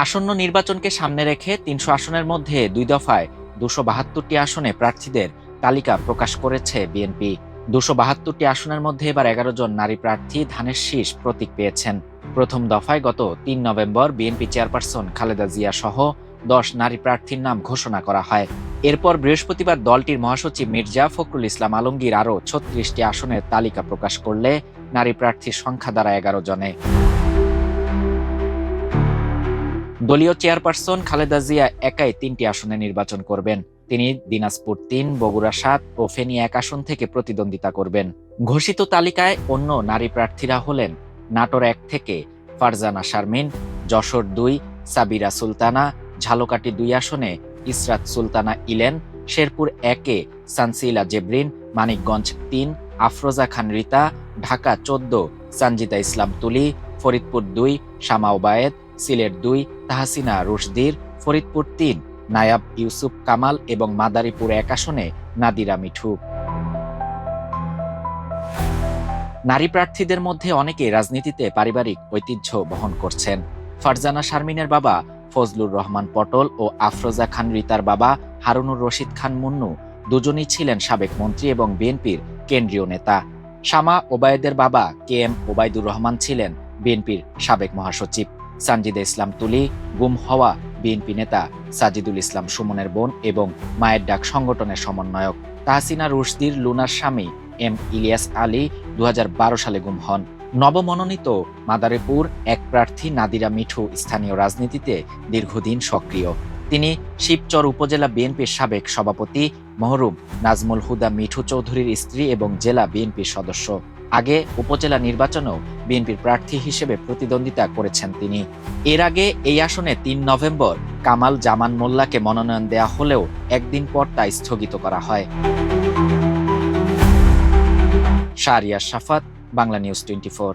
আসন্ন নির্বাচনকে সামনে রেখে ৩০০ আসনের মধ্যে ২ দফায় ২৭২টি আসনে প্রার্থীদের তালিকা প্রকাশ করেছে বিএনপি। ২৭২টি আসনের মধ্যে এবার ১১ জন নারী প্রার্থী ধানের শীষ প্রতীক পেয়েছেন। প্রথম দফায় গত ৩ November BNP chairperson Khaleda Zia সহ ১০ নারী প্রার্থীর নাম ঘোষণা করা হয়। এরপর বৃহস্পতিবার দলটির মহাসচিব মির্জা ফখরুল ইসলাম আলমগীর আরও ৩৬টি আসনের তালিকা প্রকাশ করলে নারী প্রার্থীর সংখ্যা দাঁড়ায় ১১ জনে। দলীয় চেয়ারপারসন খালেদা জিয়া একাই ৩টি আসনে নির্বাচন করবেন। তিনি দিনাজপুর ৩, বগুড়া ৭ ও ফেনী ১ আসন থেকে প্রতিদ্বন্দ্বিতা করবেন। ঘোষিত তালিকায় অন্য নারী প্রার্থীরা হলেন নাটোর ১ থেকে ফারজানা শারমিন, যশোর ২ সাবিরা সুলতানা, ঝালকাঠি ২ আসনে ইসরাত সুলতানা ইলেন, শেরপুর ১-এ সানসিলা জেবরিন, মানিকগঞ্জ ৩ আফরোজা খান রিতা, ঢাকা ১৪ সানজিদা ইসলাম তুলি, ফরিদপুর ২ শামা ওবায়েদ, সিলেট ২ তাহসিনা রুশদির, ফরিদপুর ৩ নায়াব ইউসুফ কামাল এবং মাদারীপুর ১ আসনে নাদিরা মিঠু। নারী প্রার্থীদের মধ্যে অনেকেই রাজনীতিতে পারিবারিক ঐতিহ্য বহন করছেন। ফারজানা শারমিনের বাবা ফজলুর রহমান পটল ও আফরোজা খান রিতার বাবা হারুনুর রশিদ খান মুন্নু দুজনই ছিলেন সাবেক মন্ত্রী এবং বিএনপির কেন্দ্রীয় নেতা। শামা ওবায়েদের বাবা কে এম ওবায়দুর রহমান ছিলেন বিএনপির সাবেক মহাসচিব। সানজিদা ইসলাম তুলি গুম হওয়া বিএনপি নেতা সাজিদুল ইসলাম সুমনের বোন এবং মায়ের ডাক সংগঠনের সমন্বয়ক। তাহসিনা রুশদির লুনার স্বামী এম ইলিয়াস আলী ২০১২ সালে গুম হন। নবমনোনীত মাদারীপুর ১ প্রার্থী নাদিরা মিঠু স্থানীয় রাজনীতিতে দীর্ঘদিন সক্রিয়। তিনি শিবচর উপজেলা বিএনপির সাবেক সভাপতি মহরুম নাজমুল হুদা মিঠু চৌধুরীর স্ত্রী এবং জেলা বিএনপির সদস্য। আগে উপজেলা নির্বাচনেও বিএনপির প্রার্থী হিসেবে প্রতিদ্বন্দ্বিতা করেছেন তিনি। এর আগে এই আসনে ৩ নভেম্বর কামাল জামান মোল্লাকে মনোনয়ন দেয়া হলেও একদিন পর তা স্থগিত করা হয়। শাহরিয়ার শাফাত, বাংলা নিউজ 24।